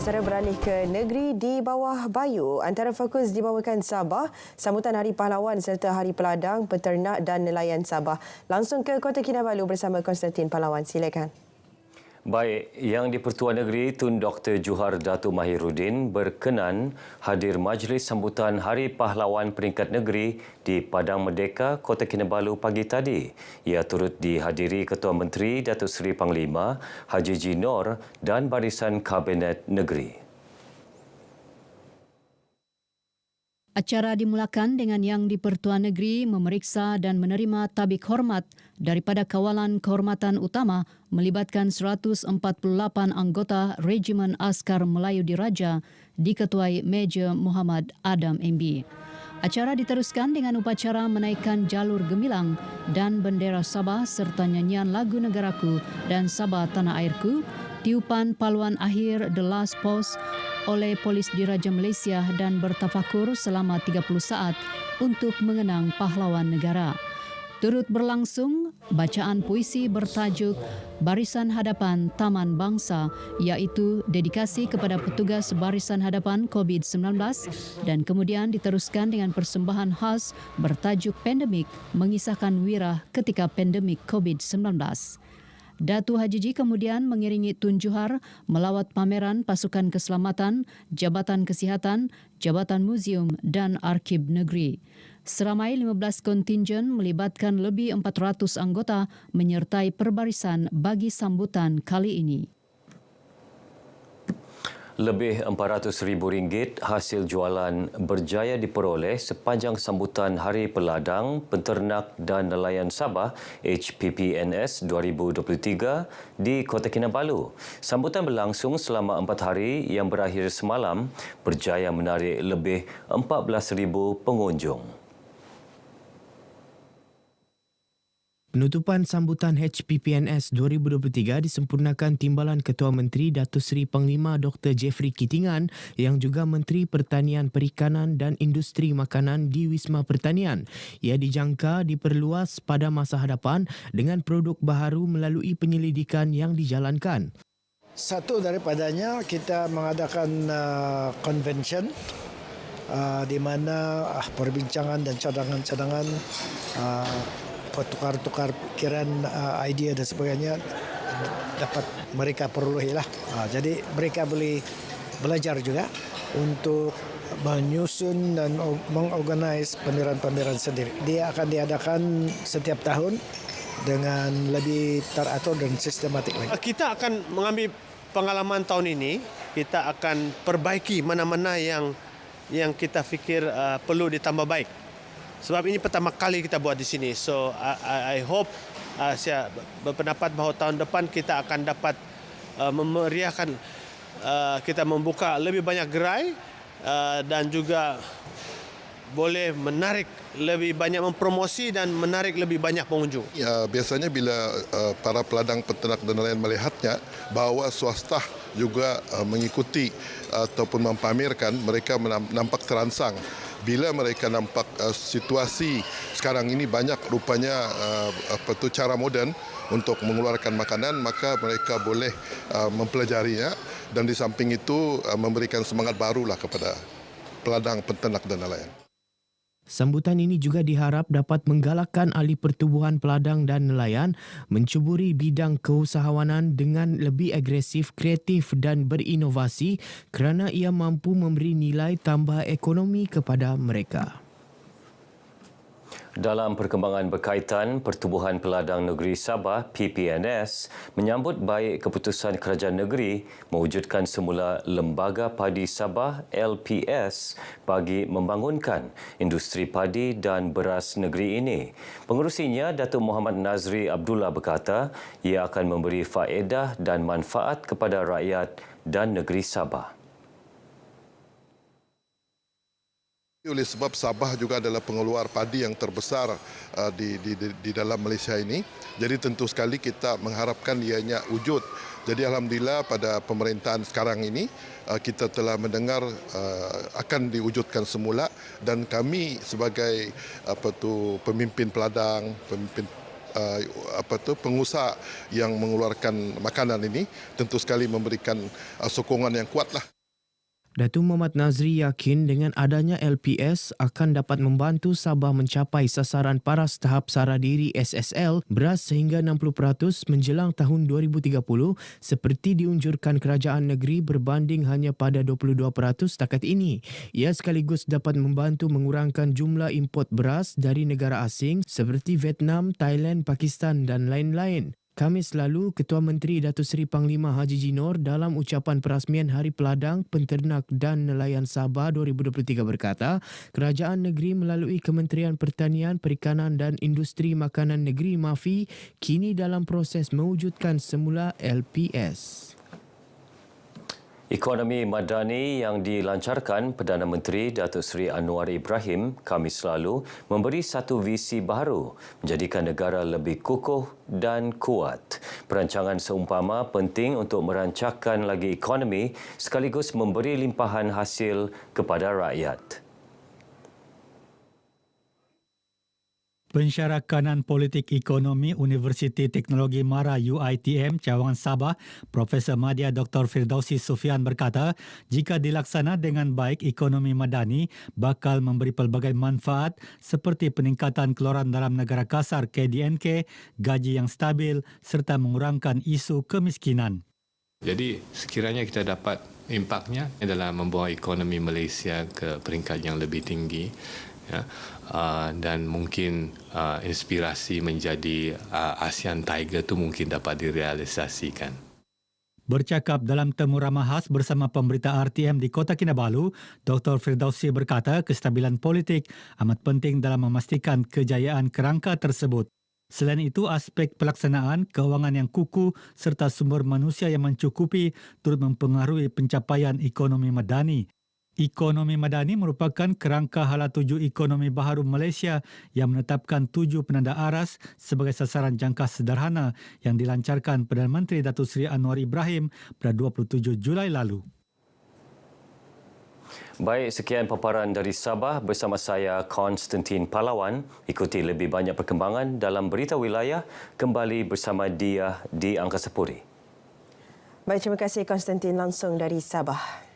Saudara beralih ke negeri di bawah bayu. Antara fokus dibawakan Sabah, sambutan Hari Pahlawan serta Hari Peladang, Peternak dan Nelayan Sabah. Langsung ke Kota Kinabalu bersama Konstantin Pahlawan. Silakan. Baik, Yang di-Pertuan Negeri Tun Dr. Johar Datuk Mahiruddin berkenan hadir majlis sambutan Hari Pahlawan Peringkat Negeri di Padang Merdeka, Kota Kinabalu pagi tadi. Ia turut dihadiri Ketua Menteri Datuk Seri Panglima Haji G. Nor dan Barisan Kabinet Negeri. Acara dimulakan dengan Yang di-Pertuan Negeri memeriksa dan menerima tabik hormat daripada Kawalan Kehormatan Utama melibatkan 148 anggota Regimen Askar Melayu Diraja diketuai Major Muhammad Adam MB. Acara diteruskan dengan upacara menaikkan jalur gemilang dan bendera Sabah serta nyanyian lagu Negaraku dan Sabah Tanah Airku, tiupan paluan akhir The Last Post oleh Polis Diraja Malaysia dan bertafakur selama 30 saat untuk mengenang pahlawan negara. Turut berlangsung bacaan puisi bertajuk Barisan Hadapan Taman Bangsa, iaitu dedikasi kepada petugas Barisan Hadapan COVID-19 dan kemudian diteruskan dengan persembahan khas bertajuk Pandemik, mengisahkan wirah ketika pandemik COVID-19. Datu Haji G kemudian mengiringi Tun Johar melawat pameran Pasukan Keselamatan, Jabatan Kesihatan, Jabatan Muzium dan Arkib Negeri. Seramai 15 kontingen melibatkan lebih 400 anggota menyertai perbarisan bagi sambutan kali ini. Lebih RM400,000 hasil jualan berjaya diperoleh sepanjang sambutan Hari Peladang, Peternak dan Nelayan Sabah HPPNS 2023 di Kota Kinabalu. Sambutan berlangsung selama 4 hari yang berakhir semalam berjaya menarik lebih 14,000 pengunjung. Penutupan sambutan HPPNS 2023 disempurnakan Timbalan Ketua Menteri Datuk Seri Panglima Dr. Jeffrey Kitingan yang juga Menteri Pertanian Perikanan dan Industri Makanan di Wisma Pertanian. Ia dijangka diperluas pada masa hadapan dengan produk baharu melalui penyelidikan yang dijalankan. Satu daripadanya kita mengadakan convention di mana perbincangan dan cadangan-cadangan tukar-tukar pikiran, idea dan sebagainya dapat mereka peroleh lah. Jadi mereka boleh belajar juga untuk menyusun dan mengorganize pameran-pameran sendiri. Dia akan diadakan setiap tahun dengan lebih teratur dan sistematik lagi. Kita akan mengambil pengalaman tahun ini, kita akan perbaiki mana-mana yang kita fikir perlu ditambah baik. Sebab ini pertama kali kita buat di sini. So I hope, saya berpendapat bahawa tahun depan kita akan dapat memeriahkan, kita membuka lebih banyak gerai dan juga boleh menarik lebih banyak, mempromosi dan menarik lebih banyak pengunjung. Ya, biasanya bila para peladang, peternak dan nelayan melihatnya bahawa swasta juga mengikuti ataupun mempamerkan, mereka nampak terangsang. Bila mereka nampak situasi sekarang ini banyak rupanya cara moden untuk mengeluarkan makanan, maka mereka boleh mempelajarinya dan di samping itu memberikan semangat barulah kepada peladang, peternak dan nelayan. Sambutan ini juga diharap dapat menggalakkan ahli pertubuhan peladang dan nelayan mencuburi bidang keusahawanan dengan lebih agresif, kreatif dan berinovasi kerana ia mampu memberi nilai tambah ekonomi kepada mereka. Dalam perkembangan berkaitan, Pertubuhan Peladang Negeri Sabah PPNS menyambut baik keputusan Kerajaan Negeri mewujudkan semula Lembaga Padi Sabah LPS bagi membangunkan industri padi dan beras negeri ini. Pengerusinya, Datuk Muhammad Nazri Abdullah berkata ia akan memberi faedah dan manfaat kepada rakyat dan negeri Sabah. Oleh sebab Sabah juga adalah pengeluar padi yang terbesar di dalam Malaysia ini. Jadi tentu sekali kita mengharapkan ianya wujud. Jadi alhamdulillah pada pemerintahan sekarang ini kita telah mendengar akan diwujudkan semula dan kami sebagai pemimpin peladang, pemimpin pengusaha yang mengeluarkan makanan ini tentu sekali memberikan sokongan yang kuatlah. Datuk Muhammad Nazri yakin dengan adanya LPS akan dapat membantu Sabah mencapai sasaran paras tahap sara diri SSL beras sehingga 60% menjelang tahun 2030 seperti diunjurkan kerajaan negeri berbanding hanya pada 22% setakat ini. Ia sekaligus dapat membantu mengurangkan jumlah import beras dari negara asing seperti Vietnam, Thailand, Pakistan dan lain-lain. Khamis lalu, Ketua Menteri Datuk Seri Panglima Haji Jinor dalam ucapan perasmian Hari Peladang, Penternak dan Nelayan Sabah 2023 berkata, kerajaan negeri melalui Kementerian Pertanian, Perikanan dan Industri Makanan Negeri MAFI kini dalam proses mewujudkan semula LPS. Ekonomi madani yang dilancarkan Perdana Menteri Datuk Seri Anwar Ibrahim Khamis lalu memberi satu visi baru menjadikan negara lebih kukuh dan kuat. Perancangan seumpama penting untuk merancangkan lagi ekonomi sekaligus memberi limpahan hasil kepada rakyat. Pensyarah Kanan Politik Ekonomi Universiti Teknologi Mara UiTM Cawangan Sabah, Profesor Madya Dr. Firdausi Sufian berkata, jika dilaksana dengan baik, ekonomi madani bakal memberi pelbagai manfaat seperti peningkatan keluaran dalam negara kasar KDNK, gaji yang stabil serta mengurangkan isu kemiskinan. Jadi sekiranya kita dapat impaknya adalah membawa ekonomi Malaysia ke peringkat yang lebih tinggi, ya, dan mungkin inspirasi menjadi ASEAN Tiger itu mungkin dapat direalisasikan. Bercakap dalam temu ramah khas bersama pemberita RTM di Kota Kinabalu, Dr. Firdausi berkata kestabilan politik amat penting dalam memastikan kejayaan kerangka tersebut. Selain itu, aspek pelaksanaan, keuangan yang kukuh serta sumber manusia yang mencukupi turut mempengaruhi pencapaian ekonomi madani. Ekonomi madani merupakan kerangka hala tuju ekonomi baharu Malaysia yang menetapkan 7 penanda aras sebagai sasaran jangka sederhana yang dilancarkan Perdana Menteri Datuk Seri Anwar Ibrahim pada 27 Julai lalu. Baik, sekian paparan dari Sabah bersama saya Konstantin Pahlawan. Ikuti lebih banyak perkembangan dalam berita wilayah kembali bersama Dia di Angkasa Puri. Baik, terima kasih Konstantin langsung dari Sabah.